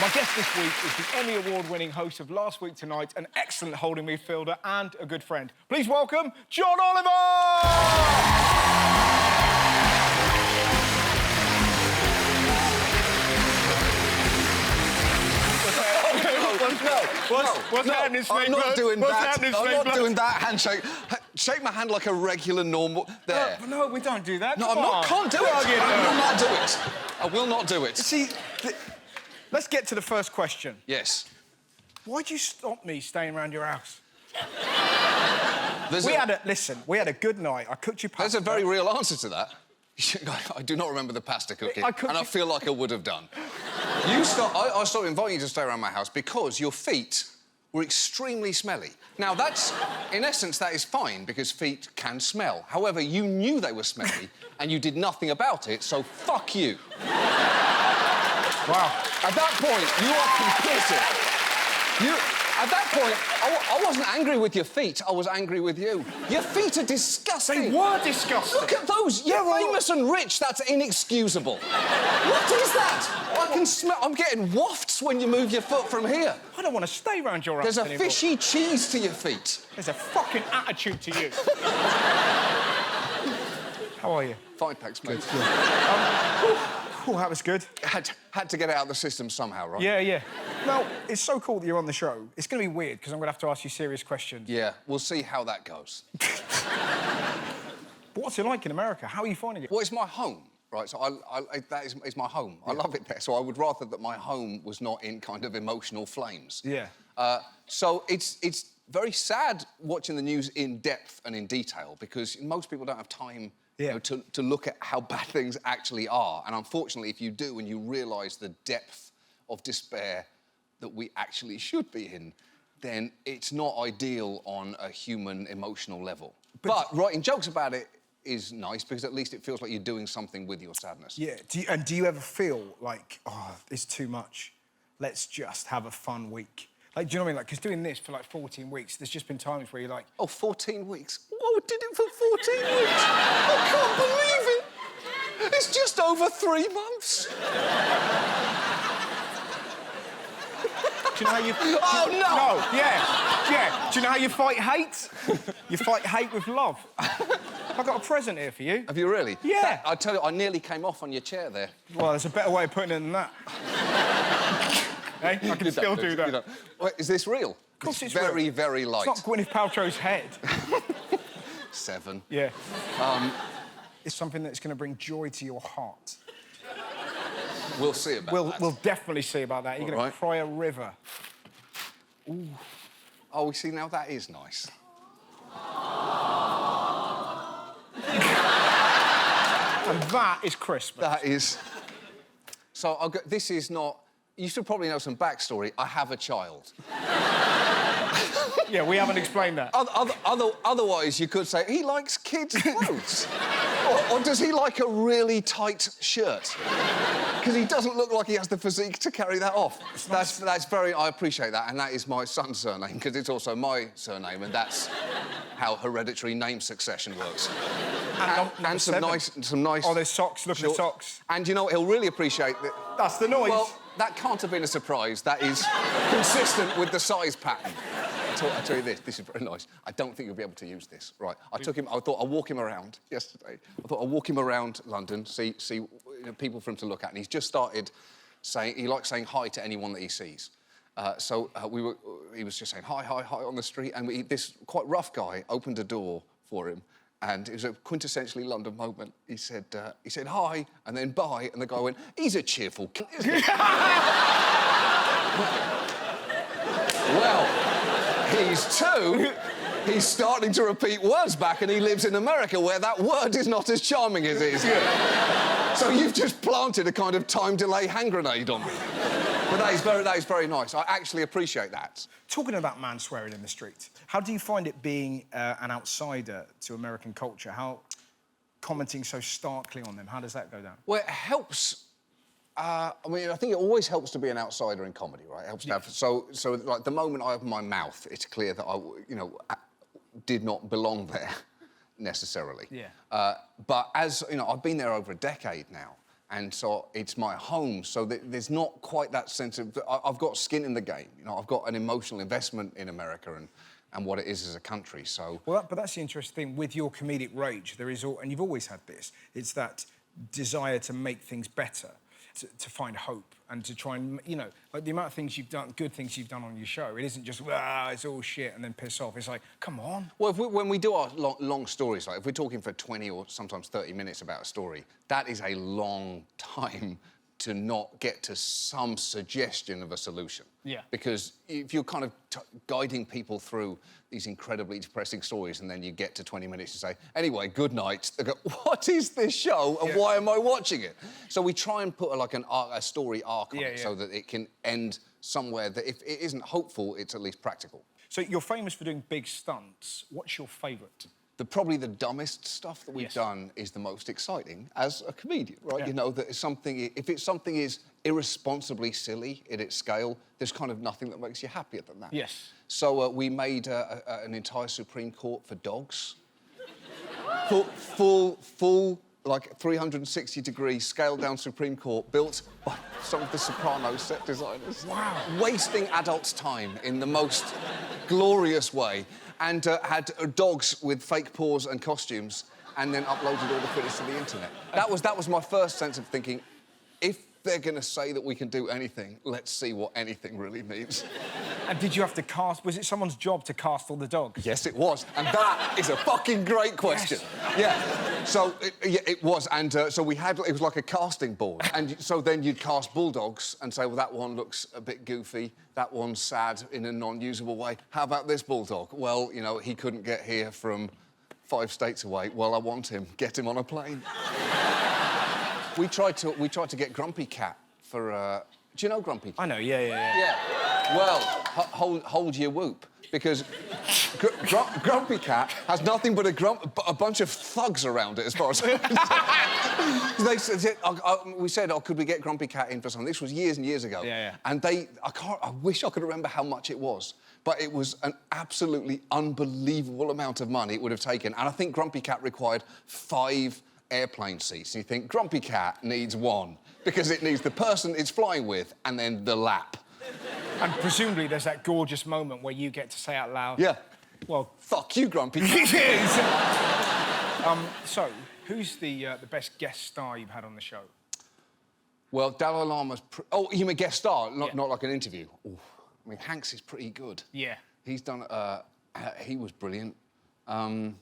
My guest this week is the Emmy Award-winning host of Last Week Tonight, an excellent holding midfielder and a good friend. Please welcome John Oliver! What's happening, Snake? I'm not doing What's that. happening, I'm Snake? not doing that handshake. Shake my hand like a regular, normal... There. No, we don't do that. No, Come on. can't do it. I will not do it. I will not do it. See, let's get to the first question. Yes. Why'd you stop me staying around your house? Listen, we had a good night. I cooked you pasta. There's a very real answer to that. I do not remember the pasta cooking, and I feel like I would have done. I started inviting you to stay around my house because your feet were extremely smelly. Now, that's... In essence, that is fine, because feet can smell. However, you knew they were smelly, and you did nothing about it, so fuck you. Wow. At that point, you are complicit. At that point, I wasn't angry with your feet, I was angry with you. Your feet are disgusting. They were disgusting. Look at those. You're famous and rich. That's inexcusable. What is that? I can smell... I'm getting wafts when you move your foot from here. I don't want to stay around your house There's a anymore. fishy cheese to your feet. There's a fucking attitude to you. How are you? Fine, thanks, mate. Oh, that was good. Had to get it out of the system somehow, right? Yeah. Well, it's so cool that you're on the show. It's going to be weird, because I'm going to have to ask you serious questions. Yeah, we'll see how that goes. But what's it like in America? How are you finding it? Well, it's my home, right? So that is my home. Yeah. I love it there, so I would rather that my home was not in kind of emotional flames. Yeah. So it's very sad watching the news in depth and in detail, because most people don't have time... Yeah. You know, to look at how bad things actually are. And unfortunately, if you do and you realise the depth of despair that we actually should be in, then it's not ideal on a human emotional level. But writing jokes about it is nice, because at least it feels like you're doing something with your sadness. Yeah. Do you ever feel like, oh, it's too much, let's just have a fun week? Like, do you know what I mean? Like, because doing this for, like, 14 weeks, there's just been times where you're like... Oh, 14 weeks? Oh, I did it for 14 weeks? I can't believe it! It's just over 3 months. Do you know how you... Oh, no! No, yeah. Do you know how you fight hate? You fight hate with love. I've got a present here for you. Have you really? Yeah. I tell you, I nearly came off on your chair there. Well, there's a better way of putting it than that. Hey, I can still do that. Wait, is this real? Of course it's very, real. very light. It's not Gwyneth Paltrow's head. 7. Yeah. It's something that's going to bring joy to your heart. We'll see about that. We'll definitely see about that. You're going to cry a river. Ooh. Oh, we see, now that is nice. And that is Christmas. That is... So, this is not... You should probably know some backstory. I have a child. Yeah, we haven't explained that. Otherwise, you could say, he likes kids' clothes. or does he like a really tight shirt? Because he doesn't look like he has the physique to carry that off. That's very... I appreciate that, and that is my son's surname, because it's also my surname, and that's how hereditary name succession works. And some nice... Oh, there's socks. Look at the socks. And, you know, he'll really appreciate that... That's the noise. Well, that can't have been a surprise. That is consistent with the size pattern. I tell you this is very nice. I don't think you'll be able to use this. Right, I thought I'd walk him around yesterday. I thought I'd walk him around London, see people for him to look at, and he's just started saying... He likes saying hi to anyone that he sees. He was just saying hi on the street, and this quite rough guy opened a door for him, and it was a quintessentially London moment. He said hi, and then bye, and the guy went, he's a cheerful kid, isn't he? Well, he's 2. He's starting to repeat words back, and he lives in America, where that word is not as charming as it is here. So you've just planted a kind of time delay hand grenade on me. But that is very nice. I actually appreciate that. Talking about man swearing in the street, how do you find it being an outsider to American culture? How commenting so starkly on them, how does that go down? Well, it helps... I mean, I think it always helps to be an outsider in comedy, right? It helps to have... So, like, the moment I open my mouth, it's clear that I, you know, did not belong there, necessarily. Yeah. But as, you know, I've been there over a decade now, And so it's my home, so there's not quite that sense of... I've got skin in the game, you know, I've got an emotional investment in America and what it is as a country, so... Well, but that's the interesting thing. With your comedic rage, there is... and you've always had this, it's that desire to make things better, to find hope and to try and, you know, like the amount of things you've done, good things you've done on your show, it isn't just, it's all shit and then piss off. It's like, come on. Well, when we do our long stories, like if we're talking for 20 or sometimes 30 minutes about a story, that is a long time to not get to some suggestion of a solution. Yeah. Because if you're kind of guiding people through these incredibly depressing stories and then you get to 20 minutes to say, anyway, good night, they go, what is this show and why am I watching it? So we try and put a story arc on it so that it can end somewhere that if it isn't hopeful, it's at least practical. So you're famous for doing big stunts. What's your favourite? Probably the dumbest stuff that we've done is the most exciting as a comedian, right? Yeah. You know, that if something is irresponsibly silly at its scale, there's kind of nothing that makes you happier than that. Yes. So we made an entire Supreme Court for dogs. full, like 360-degree scaled-down Supreme Court built by some of the Sopranos set designers. Wow. Wasting adults' time in the most glorious way. And had dogs with fake paws and costumes, and then uploaded all the footage to the internet. That was my first sense of thinking, if they're going to say that we can do anything, let's see what anything really means. And did you have to cast... Was it someone's job to cast all the dogs? Yes, it was. And that is a fucking great question. Yes. Yeah. So, it was. And so it was like a casting board. And so then you'd cast bulldogs and say, well, that one looks a bit goofy. That one's sad in a non-usable way. How about this bulldog? Well, you know, he couldn't get here from 5 states away. Well, I want him. Get him on a plane. We tried to get Grumpy Cat for... do you know Grumpy Cat? I know, yeah. Yeah. Well, hold your whoop, because Grumpy Cat has nothing but a bunch of thugs around it, as far as I'm concerned. We said, could we get Grumpy Cat in for something? This was years and years ago. Yeah. And I wish I could remember how much it was, but it was an absolutely unbelievable amount of money it would have taken. And I think Grumpy Cat required 5 airplane seats. And you think, Grumpy Cat needs 1, because it needs the person it's flying with and then the lap. And presumably there's that gorgeous moment where you get to say out loud... Yeah. Well... Fuck you, Grumpy Cat. So, who's the best guest star you've had on the show? Well, Dalai Lama's... Oh, you mean guest star, not like an interview? Ooh. I mean, Hanks is pretty good. Yeah. He's done... he was brilliant. But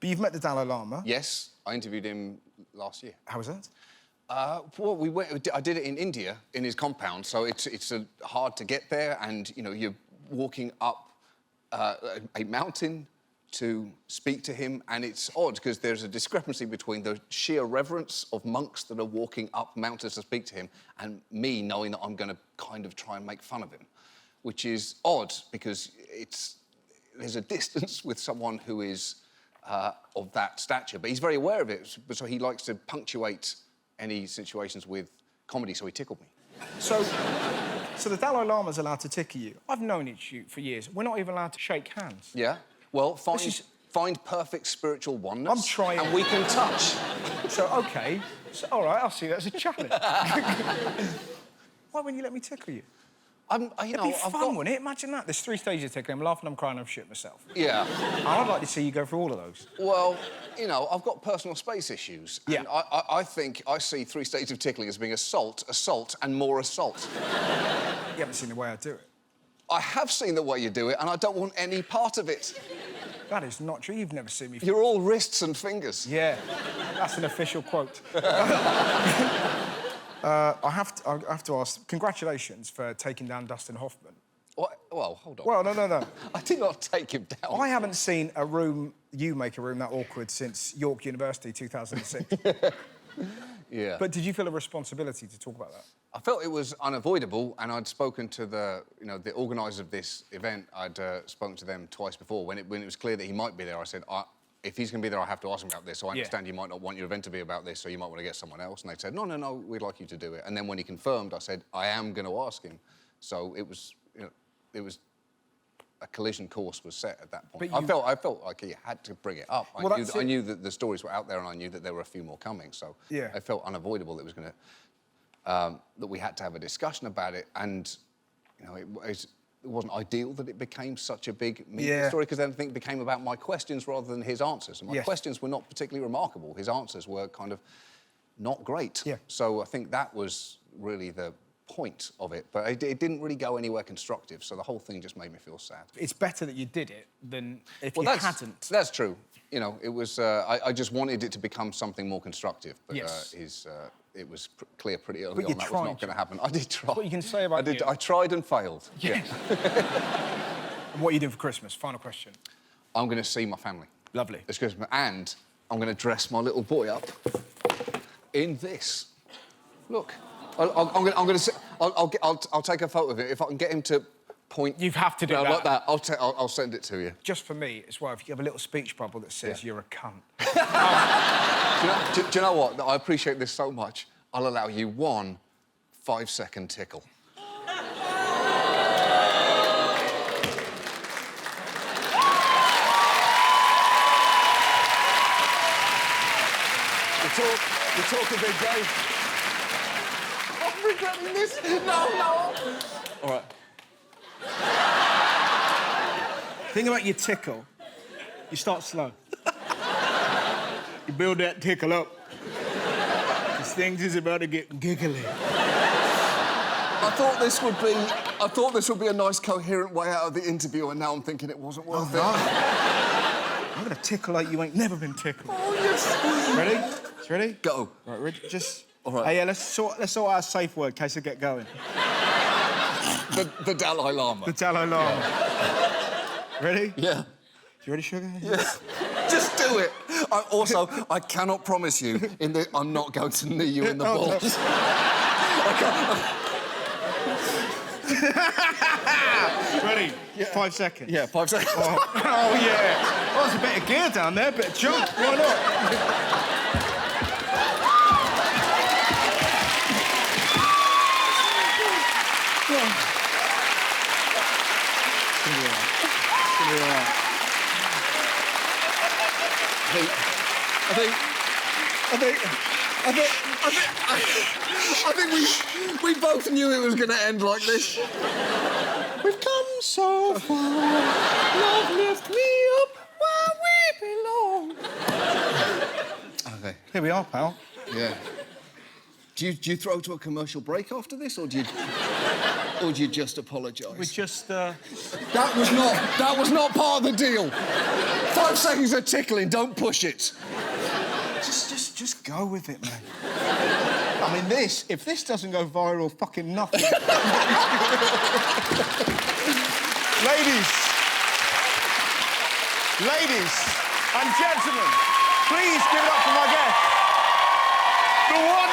you've met the Dalai Lama? Yes, I interviewed him last year. How was that? Well, I did it in India, in his compound, so it's hard to get there, and, you know, you're walking up a mountain to speak to him, and it's odd, because there's a discrepancy between the sheer reverence of monks that are walking up mountains to speak to him and me knowing that I'm going to kind of try and make fun of him, which is odd, because there's a distance with someone who is of that stature, but he's very aware of it, so he likes to punctuate any situations with comedy, so he tickled me. So the Dalai Lama's allowed to tickle you. I've known you for years. We're not even allowed to shake hands. Yeah? Well, find perfect spiritual oneness. I'm trying. And we can touch. So, OK. So, all right, I'll see that as a challenge. Why wouldn't you let me tickle you? It'd be fun, wouldn't it? Imagine that. There's 3 stages of tickling. I'm laughing, I'm crying, I'm shit myself. Yeah. And I'd like to see you go through all of those. Well, you know, I've got personal space issues. Yeah. And I think I see 3 stages of tickling as being assault, and more assault. You haven't seen the way I do it. I have seen the way you do it, and I don't want any part of it. That is not true. You've never seen me... You're all wrists and fingers. Yeah. That's an official quote. I have to ask, congratulations for taking down Dustin Hoffman. What? Well, hold on. Well, no. I did not take him down. I haven't seen you make a room that awkward since York University, 2006. Yeah. But did you feel a responsibility to talk about that? I felt it was unavoidable, and I'd spoken to the organisers of this event. I'd spoken to them twice before. When it was clear that he might be there, I said, if he's going to be there, I have to ask him about this. So I understand you might not want your event to be about this, so you might want to get someone else. And they said, no, we'd like you to do it. And then when he confirmed, I said, I am going to ask him. So it was, a collision course was set at that point. But I felt like he had to bring it up. Well, I knew that the stories were out there, and I knew that there were a few more coming. So yeah. I felt unavoidable that it was going to that we had to have a discussion about it. And you know, it wasn't ideal that it became such a big media story, because everything became about my questions rather than his answers. And my questions were not particularly remarkable. His answers were kind of not great. Yeah. So I think that was really the point of it, but it didn't really go anywhere constructive, so the whole thing just made me feel sad. It's better that you did it than if you hadn't. That's true. You know, it was... I just wanted it to become something more constructive, but it was clear pretty early on that was not going to happen. I did try. What you can say about I tried and failed. Yeah. And what are you doing for Christmas? Final question. I'm going to see my family. Lovely. This Christmas, and I'm going to dress my little boy up in this. Look. I'll take a photo of it. If I can get him to point... You have to do that. Like that. I'll send it to you. Just for me as well, if you have a little speech bubble that says you're a cunt. Do you know what? I appreciate this so much. I'll allow you one 5-second tickle. You talk a big game. I'm regretting this. No. All right. Thing about your tickle, you start slow. You build that tickle up. This thing is about to get giggly. I thought this would be a nice, coherent way out of the interview, and now I'm thinking it wasn't worth it. I'm gonna tickle like you ain't never been tickled. Oh, yes. Ready? Ready? Go. Right, ready? Just... All right. Hey, yeah, let's sort out a safe word in case I get going. The Dalai Lama. The Dalai Lama. Ready? Yeah. You ready, sugar? Yeah. Just do it. I cannot promise you I'm not going to knee you in the balls. Ready? Yeah. 5 seconds. Yeah, 5 seconds. Oh yeah. Oh, there's a bit of gear down there, a bit of jump. Why not? I think we both knew it was going to end like this. We've come so far. Love lift me up where we belong. Okay. Here we are, pal. Yeah. Do you throw to a commercial break after this, or do you just apologise? We just, That was not part of the deal. 5 seconds of tickling, don't push it. Just go with it, man. I mean, if this doesn't go viral, fucking nothing. Ladies and gentlemen, please give it up for my guest, the one